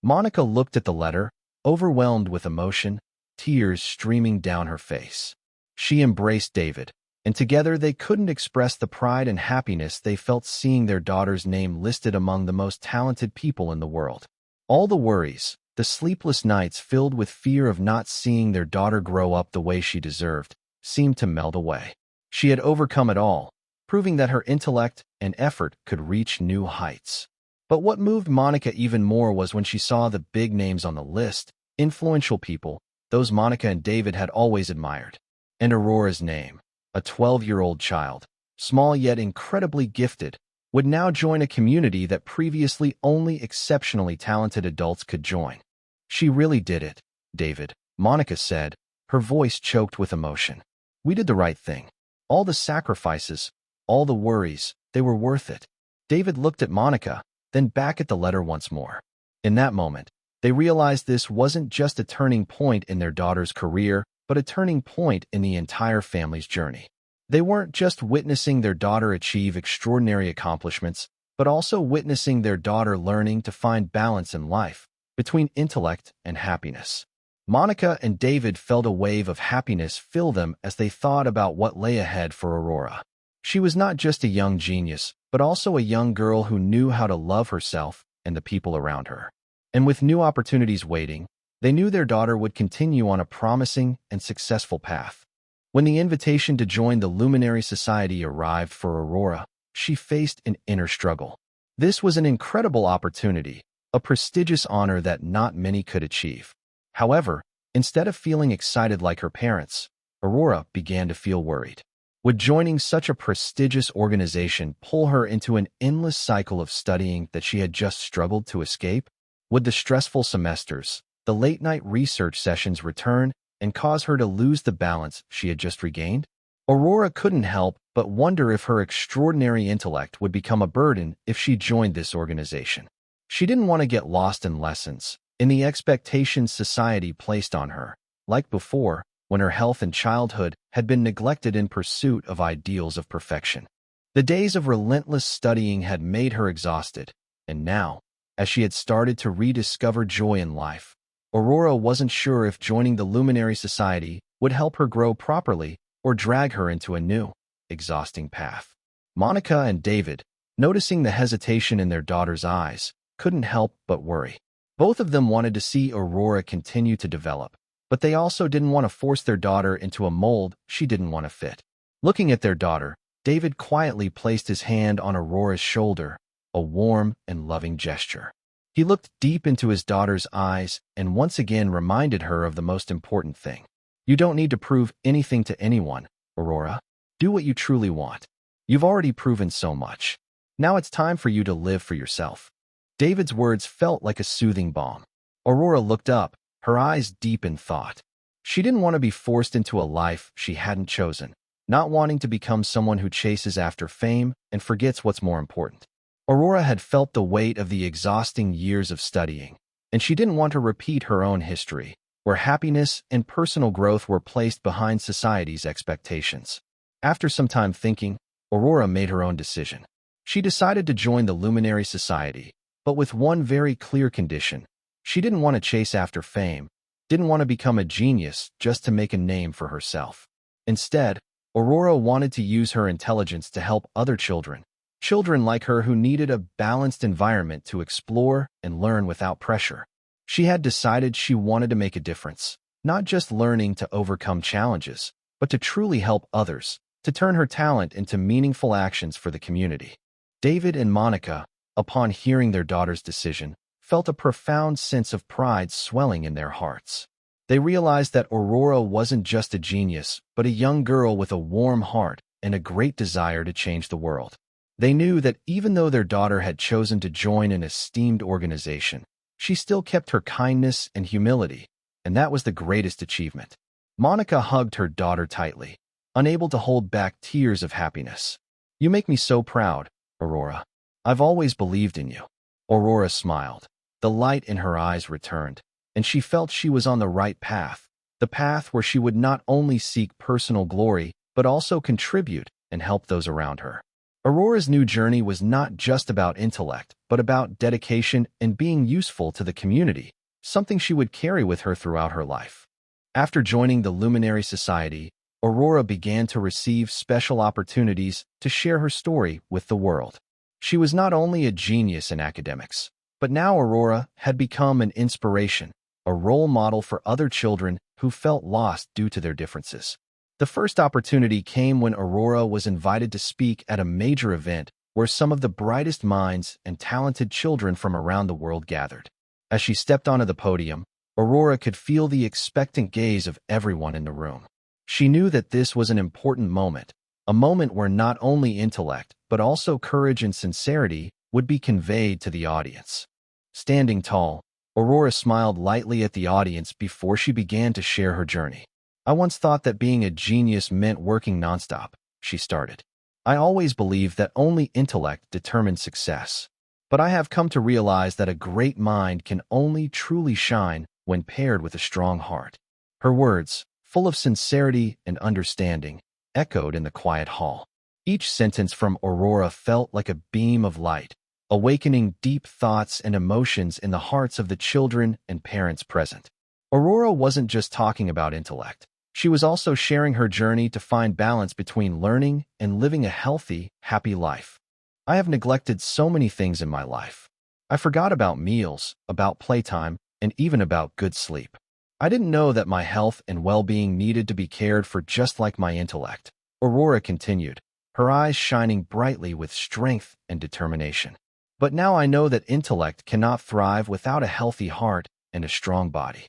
Monica looked at the letter, overwhelmed with emotion, tears streaming down her face. She embraced David, and together they couldn't express the pride and happiness they felt seeing their daughter's name listed among the most talented people in the world. All the worries, the sleepless nights filled with fear of not seeing their daughter grow up the way she deserved, seemed to melt away. She had overcome it all, proving that her intellect and effort could reach new heights. But what moved Monica even more was when she saw the big names on the list, influential people, those Monica and David had always admired. And Aurora's name, a 12-year-old child, small yet incredibly gifted, would now join a community that previously only exceptionally talented adults could join. "She really did it, David," Monica said, her voice choked with emotion. "We did the right thing. All the sacrifices, all the worries, they were worth it." David looked at Monica, then back at the letter once more. In that moment, they realized this wasn't just a turning point in their daughter's career, but a turning point in the entire family's journey. They weren't just witnessing their daughter achieve extraordinary accomplishments, but also witnessing their daughter learning to find balance in life, between intellect and happiness. Monica and David felt a wave of happiness fill them as they thought about what lay ahead for Aurora. She was not just a young genius, but also a young girl who knew how to love herself and the people around her. And with new opportunities waiting, they knew their daughter would continue on a promising and successful path. When the invitation to join the Luminary Society arrived for Aurora, she faced an inner struggle. This was an incredible opportunity, a prestigious honor that not many could achieve. However, instead of feeling excited like her parents, Aurora began to feel worried. Would joining such a prestigious organization pull her into an endless cycle of studying that she had just struggled to escape? Would the stressful semesters, the late-night research sessions return and cause her to lose the balance she had just regained? Aurora couldn't help but wonder if her extraordinary intellect would become a burden if she joined this organization. She didn't want to get lost in lessons, in the expectations society placed on her, like before, when her health and childhood had been neglected in pursuit of ideals of perfection. The days of relentless studying had made her exhausted, and now, as she had started to rediscover joy in life, Aurora wasn't sure if joining the Luminary Society would help her grow properly or drag her into a new, exhausting path. Monica and David, noticing the hesitation in their daughter's eyes, couldn't help but worry. Both of them wanted to see Aurora continue to develop, but they also didn't want to force their daughter into a mold she didn't want to fit. Looking at their daughter, David quietly placed his hand on Aurora's shoulder, a warm and loving gesture. He looked deep into his daughter's eyes and once again reminded her of the most important thing. You don't need to prove anything to anyone, Aurora. Do what you truly want. You've already proven so much. Now it's time for you to live for yourself. David's words felt like a soothing balm. Aurora looked up, her eyes deep in thought. She didn't want to be forced into a life she hadn't chosen, not wanting to become someone who chases after fame and forgets what's more important. Aurora had felt the weight of the exhausting years of studying, and she didn't want to repeat her own history, where happiness and personal growth were placed behind society's expectations. After some time thinking, Aurora made her own decision. She decided to join the Luminary Society, but with one very clear condition. She didn't want to chase after fame, didn't want to become a genius just to make a name for herself. Instead, Aurora wanted to use her intelligence to help other children like her who needed a balanced environment to explore and learn without pressure. She had decided she wanted to make a difference, not just learning to overcome challenges, but to truly help others, to turn her talent into meaningful actions for the community. David and Monica, upon hearing their daughter's decision, felt a profound sense of pride swelling in their hearts. They realized that Aurora wasn't just a genius, but a young girl with a warm heart and a great desire to change the world. They knew that even though their daughter had chosen to join an esteemed organization, she still kept her kindness and humility, and that was the greatest achievement. Monica hugged her daughter tightly, unable to hold back tears of happiness. You make me so proud, Aurora. I've always believed in you. Aurora smiled. The light in her eyes returned, and she felt she was on the right path, the path where she would not only seek personal glory, but also contribute and help those around her. Aurora's new journey was not just about intellect, but about dedication and being useful to the community, something she would carry with her throughout her life. After joining the Luminary Society, Aurora began to receive special opportunities to share her story with the world. She was not only a genius in academics, but now Aurora had become an inspiration, a role model for other children who felt lost due to their differences. The first opportunity came when Aurora was invited to speak at a major event where some of the brightest minds and talented children from around the world gathered. As she stepped onto the podium, Aurora could feel the expectant gaze of everyone in the room. She knew that this was an important moment, a moment where not only intellect, but also courage and sincerity would be conveyed to the audience. Standing tall, Aurora smiled lightly at the audience before she began to share her journey. I once thought that being a genius meant working nonstop, she started. I always believed that only intellect determined success. But I have come to realize that a great mind can only truly shine when paired with a strong heart. Her words, full of sincerity and understanding, echoed in the quiet hall. Each sentence from Aurora felt like a beam of light, awakening deep thoughts and emotions in the hearts of the children and parents present. Aurora wasn't just talking about intellect. She was also sharing her journey to find balance between learning and living a healthy, happy life. I have neglected so many things in my life. I forgot about meals, about playtime, and even about good sleep. I didn't know that my health and well-being needed to be cared for just like my intellect. Aurora continued, her eyes shining brightly with strength and determination. But now I know that intellect cannot thrive without a healthy heart and a strong body.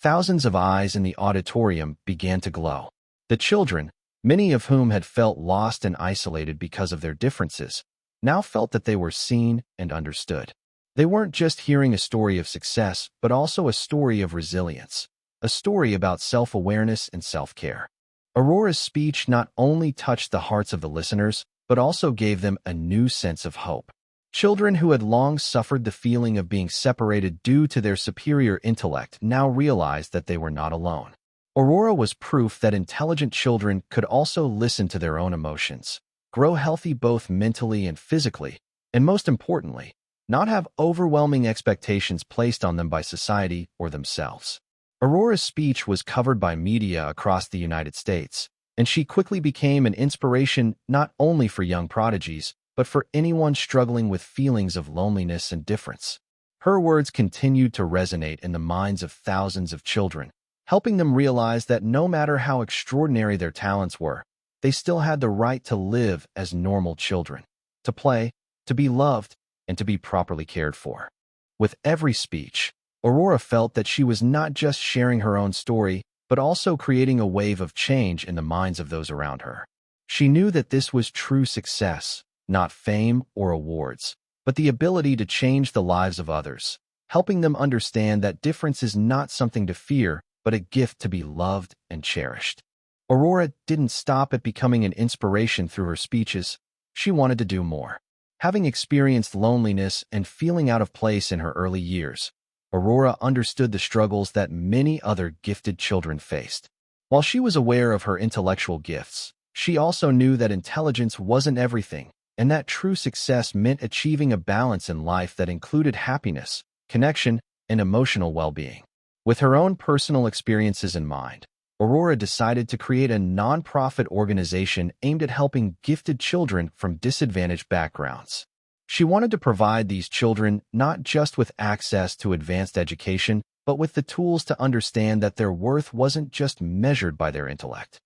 Thousands of eyes in the auditorium began to glow. The children, many of whom had felt lost and isolated because of their differences, now felt that they were seen and understood. They weren't just hearing a story of success, but also a story of resilience, a story about self-awareness and self-care. Aurora's speech not only touched the hearts of the listeners, but also gave them a new sense of hope. Children who had long suffered the feeling of being separated due to their superior intellect now realized that they were not alone. Aurora was proof that intelligent children could also listen to their own emotions, grow healthy both mentally and physically, and most importantly, not have overwhelming expectations placed on them by society or themselves. Aurora's speech was covered by media across the United States, and she quickly became an inspiration not only for young prodigies, but for anyone struggling with feelings of loneliness and difference. Her words continued to resonate in the minds of thousands of children, helping them realize that no matter how extraordinary their talents were, they still had the right to live as normal children, to play, to be loved, and to be properly cared for. With every speech, Aurora felt that she was not just sharing her own story, but also creating a wave of change in the minds of those around her. She knew that this was true success, not fame or awards, but the ability to change the lives of others, helping them understand that difference is not something to fear, but a gift to be loved and cherished. Aurora didn't stop at becoming an inspiration through her speeches. She wanted to do more. Having experienced loneliness and feeling out of place in her early years, Aurora understood the struggles that many other gifted children faced. While she was aware of her intellectual gifts, she also knew that intelligence wasn't everything, and that true success meant achieving a balance in life that included happiness, connection, and emotional well-being. With her own personal experiences in mind, Aurora decided to create a nonprofit organization aimed at helping gifted children from disadvantaged backgrounds. She wanted to provide these children not just with access to advanced education, but with the tools to understand that their worth wasn't just measured by their intellect.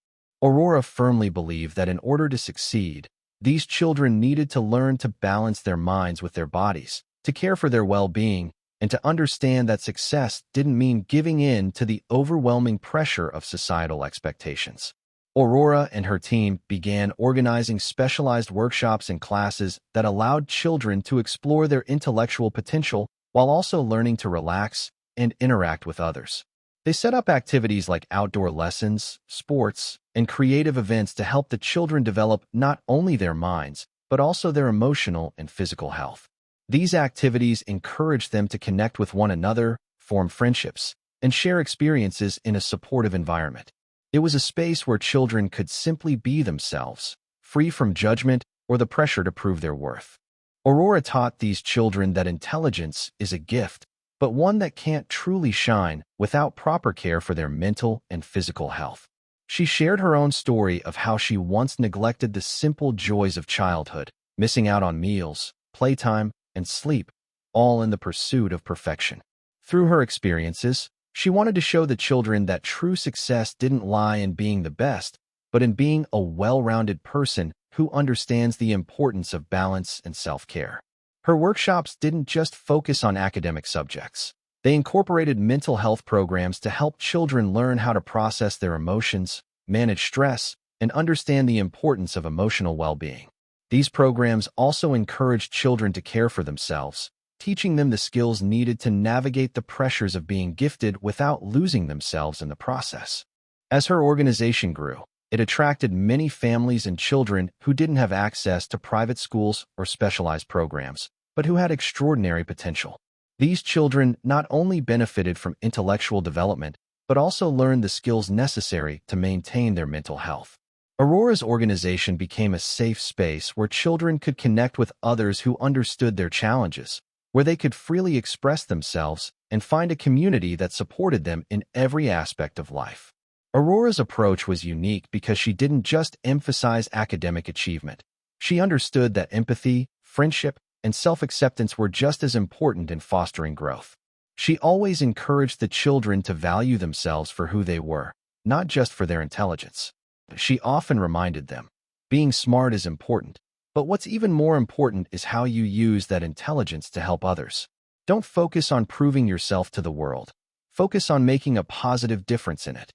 Aurora firmly believed that in order to succeed, these children needed to learn to balance their minds with their bodies, to care for their well-being, and to understand that success didn't mean giving in to the overwhelming pressure of societal expectations. Aurora and her team began organizing specialized workshops and classes that allowed children to explore their intellectual potential while also learning to relax and interact with others. They set up activities like outdoor lessons, sports, and creative events to help the children develop not only their minds, but also their emotional and physical health. These activities encouraged them to connect with one another, form friendships, and share experiences in a supportive environment. It was a space where children could simply be themselves, free from judgment or the pressure to prove their worth. Aurora taught these children that intelligence is a gift, but one that can't truly shine without proper care for their mental and physical health. She shared her own story of how she once neglected the simple joys of childhood, missing out on meals, playtime, and sleep, all in the pursuit of perfection. Through her experiences, she wanted to show the children that true success didn't lie in being the best, but in being a well-rounded person who understands the importance of balance and self-care. Her workshops didn't just focus on academic subjects. They incorporated mental health programs to help children learn how to process their emotions, manage stress, and understand the importance of emotional well-being. These programs also encouraged children to care for themselves, teaching them the skills needed to navigate the pressures of being gifted without losing themselves in the process. As her organization grew, it attracted many families and children who didn't have access to private schools or specialized programs, but who had extraordinary potential. These children not only benefited from intellectual development, but also learned the skills necessary to maintain their mental health. Aurora's organization became a safe space where children could connect with others who understood their challenges, where they could freely express themselves and find a community that supported them in every aspect of life. Aurora's approach was unique because she didn't just emphasize academic achievement. She understood that empathy, friendship, and self-acceptance were just as important in fostering growth. She always encouraged the children to value themselves for who they were, not just for their intelligence. She often reminded them, being smart is important, but what's even more important is how you use that intelligence to help others. Don't focus on proving yourself to the world. Focus on making a positive difference in it.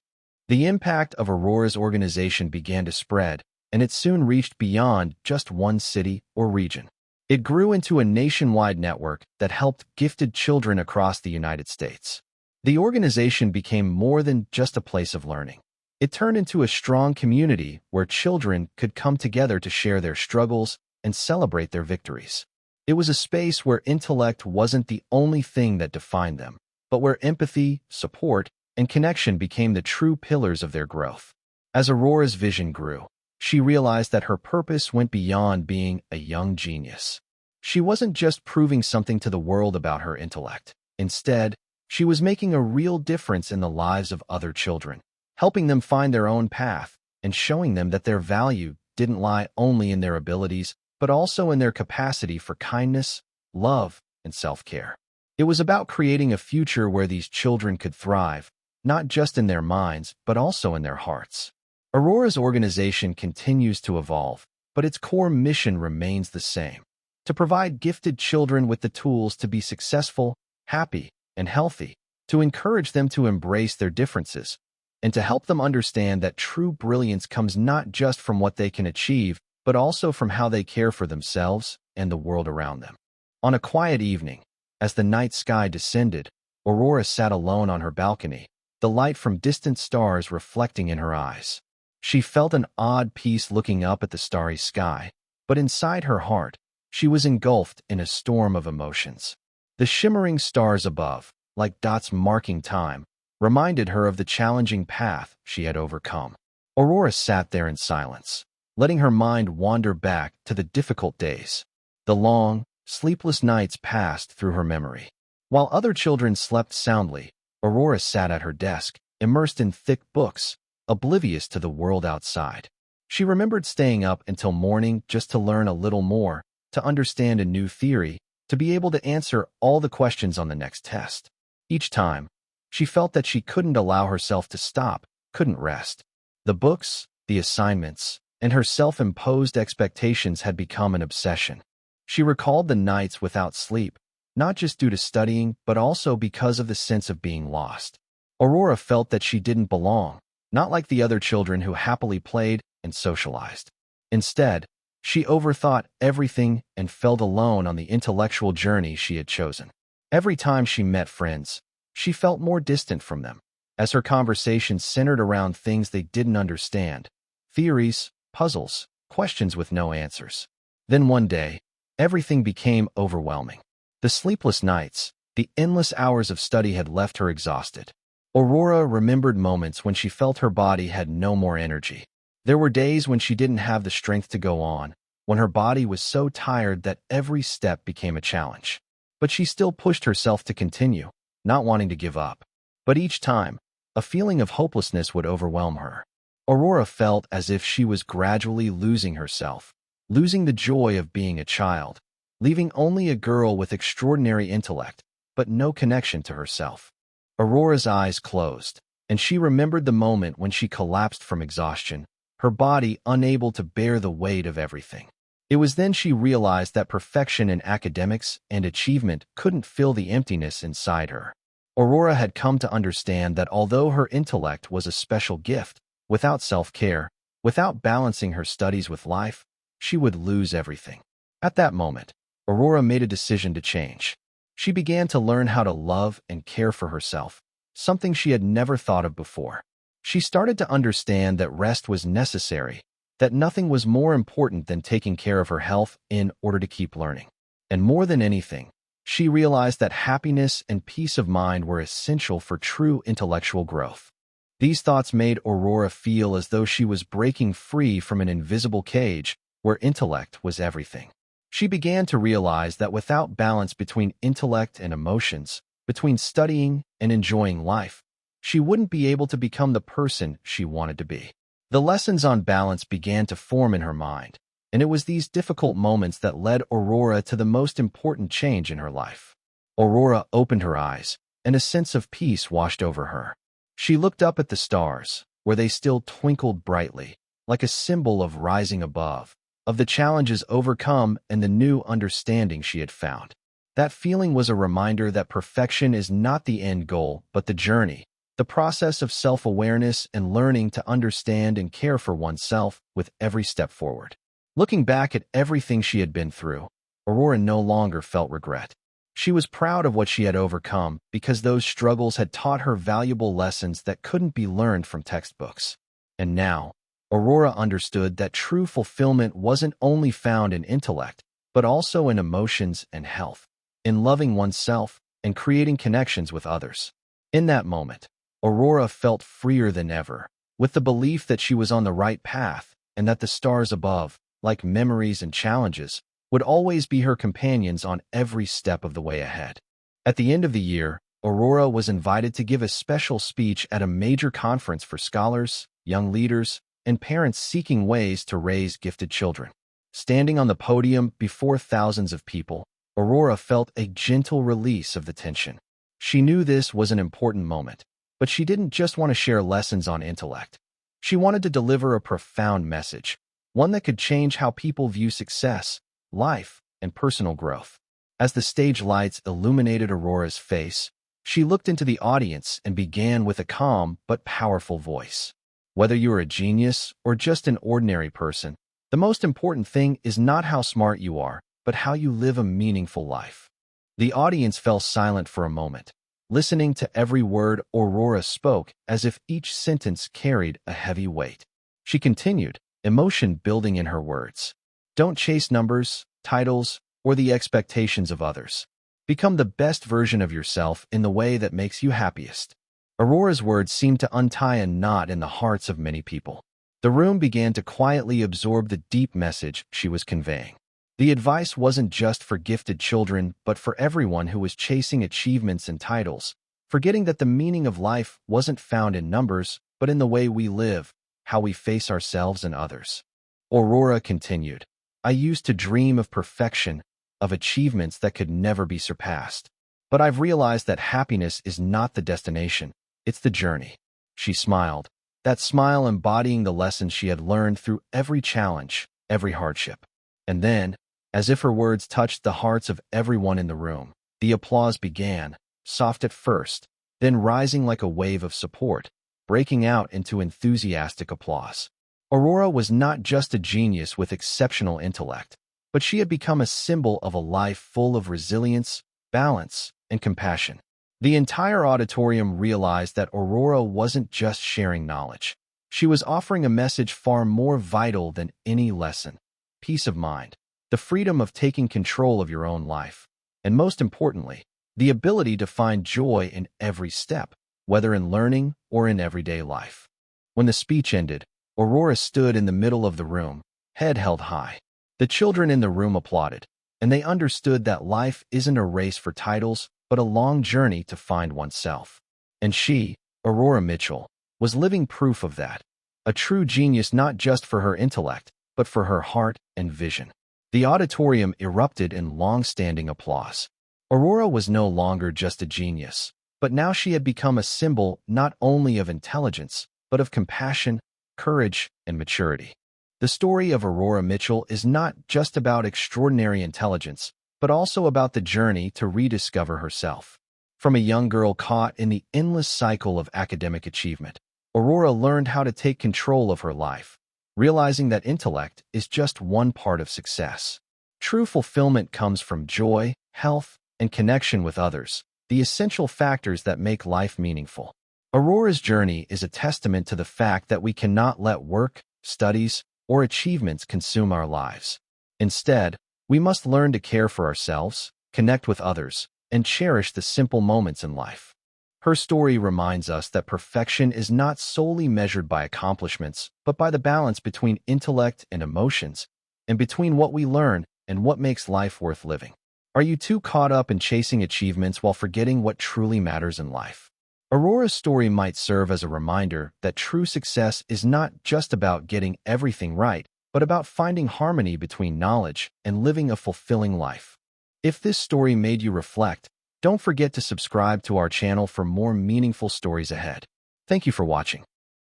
The impact of Aurora's organization began to spread, and it soon reached beyond just one city or region. It grew into a nationwide network that helped gifted children across the United States. The organization became more than just a place of learning. It turned into a strong community where children could come together to share their struggles and celebrate their victories. It was a space where intellect wasn't the only thing that defined them, but where empathy, support, and connection became the true pillars of their growth. As Aurora's vision grew, she realized that her purpose went beyond being a young genius. She wasn't just proving something to the world about her intellect. Instead, she was making a real difference in the lives of other children, helping them find their own path and showing them that their value didn't lie only in their abilities, but also in their capacity for kindness, love, and self-care. It was about creating a future where these children could thrive, not just in their minds, but also in their hearts. Aurora's organization continues to evolve, but its core mission remains the same: to provide gifted children with the tools to be successful, happy, and healthy, to encourage them to embrace their differences, and to help them understand that true brilliance comes not just from what they can achieve, but also from how they care for themselves and the world around them. On a quiet evening, as the night sky descended, Aurora sat alone on her balcony, the light from distant stars reflecting in her eyes. She felt an odd peace looking up at the starry sky, but inside her heart, she was engulfed in a storm of emotions. The shimmering stars above, like dots marking time, reminded her of the challenging path she had overcome. Aurora sat there in silence, letting her mind wander back to the difficult days. The long, sleepless nights passed through her memory. While other children slept soundly, Aurora sat at her desk, immersed in thick books, oblivious to the world outside. She remembered staying up until morning just to learn a little more, to understand a new theory, to be able to answer all the questions on the next test. Each time, she felt that she couldn't allow herself to stop, couldn't rest. The books, the assignments, and her self-imposed expectations had become an obsession. She recalled the nights without sleep, not just due to studying, but also because of the sense of being lost. Aurora felt that she didn't belong, not like the other children who happily played and socialized. Instead, she overthought everything and felt alone on the intellectual journey she had chosen. Every time she met friends, she felt more distant from them, as her conversations centered around things they didn't understand: theories, puzzles, questions with no answers. Then one day, everything became overwhelming. The sleepless nights, the endless hours of study had left her exhausted. Aurora remembered moments when she felt her body had no more energy. There were days when she didn't have the strength to go on, when her body was so tired that every step became a challenge. But she still pushed herself to continue, not wanting to give up. But each time, a feeling of hopelessness would overwhelm her. Aurora felt as if she was gradually losing herself, losing the joy of being a child, leaving only a girl with extraordinary intellect, but no connection to herself. Aurora's eyes closed, and she remembered the moment when she collapsed from exhaustion, her body unable to bear the weight of everything. It was then she realized that perfection in academics and achievement couldn't fill the emptiness inside her. Aurora had come to understand that although her intellect was a special gift, without self-care, without balancing her studies with life, she would lose everything. At that moment, Aurora made a decision to change. She began to learn how to love and care for herself, something she had never thought of before. She started to understand that rest was necessary, that nothing was more important than taking care of her health in order to keep learning. And more than anything, she realized that happiness and peace of mind were essential for true intellectual growth. These thoughts made Aurora feel as though she was breaking free from an invisible cage where intellect was everything. She began to realize that without balance between intellect and emotions, between studying and enjoying life, she wouldn't be able to become the person she wanted to be. The lessons on balance began to form in her mind, and it was these difficult moments that led Aurora to the most important change in her life. Aurora opened her eyes, and a sense of peace washed over her. She looked up at the stars, where they still twinkled brightly, like a symbol of rising above, of the challenges overcome and the new understanding she had found. That feeling was a reminder that perfection is not the end goal, but the journey, the process of self-awareness and learning to understand and care for oneself with every step forward. Looking back at everything she had been through, Aurora no longer felt regret. She was proud of what she had overcome because those struggles had taught her valuable lessons that couldn't be learned from textbooks. And now, Aurora understood that true fulfillment wasn't only found in intellect, but also in emotions and health, in loving oneself and creating connections with others. In that moment, Aurora felt freer than ever, with the belief that she was on the right path and that the stars above, like memories and challenges, would always be her companions on every step of the way ahead. At the end of the year, Aurora was invited to give a special speech at a major conference for scholars, young leaders, and parents seeking ways to raise gifted children. Standing on the podium before thousands of people, Aurora felt a gentle release of the tension. She knew this was an important moment, but she didn't just want to share lessons on intellect. She wanted to deliver a profound message, one that could change how people view success, life, and personal growth. As the stage lights illuminated Aurora's face, she looked into the audience and began with a calm but powerful voice. Whether you're a genius or just an ordinary person, the most important thing is not how smart you are, but how you live a meaningful life. The audience fell silent for a moment, listening to every word Aurora spoke as if each sentence carried a heavy weight. She continued, emotion building in her words. Don't chase numbers, titles, or the expectations of others. Become the best version of yourself in the way that makes you happiest. Aurora's words seemed to untie a knot in the hearts of many people. The room began to quietly absorb the deep message she was conveying. The advice wasn't just for gifted children, but for everyone who was chasing achievements and titles, forgetting that the meaning of life wasn't found in numbers, but in the way we live, how we face ourselves and others. Aurora continued, I used to dream of perfection, of achievements that could never be surpassed. But I've realized that happiness is not the destination, it's the journey. She smiled, that smile embodying the lessons she had learned through every challenge, every hardship. And then, as if her words touched the hearts of everyone in the room, the applause began, soft at first, then rising like a wave of support, breaking out into enthusiastic applause. Aurora was not just a genius with exceptional intellect, but she had become a symbol of a life full of resilience, balance, and compassion. The entire auditorium realized that Aurora wasn't just sharing knowledge. She was offering a message far more vital than any lesson: peace of mind, the freedom of taking control of your own life, and most importantly, the ability to find joy in every step, whether in learning or in everyday life. When the speech ended, Aurora stood in the middle of the room, head held high. The children in the room applauded, and they understood that life isn't a race for titles, but a long journey to find oneself. And she, Aurora Mitchell, was living proof of that. A true genius not just for her intellect, but for her heart and vision. The auditorium erupted in long-standing applause. Aurora was no longer just a genius, but now she had become a symbol not only of intelligence, but of compassion, courage, and maturity. The story of Aurora Mitchell is not just about extraordinary intelligence, but also about the journey to rediscover herself. From a young girl caught in the endless cycle of academic achievement, Aurora learned how to take control of her life, realizing that intellect is just one part of success. True fulfillment comes from joy, health, and connection with others, the essential factors that make life meaningful. Aurora's journey is a testament to the fact that we cannot let work, studies, or achievements consume our lives. Instead, we must learn to care for ourselves, connect with others, and cherish the simple moments in life. Her story reminds us that perfection is not solely measured by accomplishments, but by the balance between intellect and emotions, and between what we learn and what makes life worth living. Are you too caught up in chasing achievements while forgetting what truly matters in life? Aurora's story might serve as a reminder that true success is not just about getting everything right, but about finding harmony between knowledge and living a fulfilling life. If this story made you reflect, don't forget to subscribe to our channel for more meaningful stories ahead. Thank you for watching.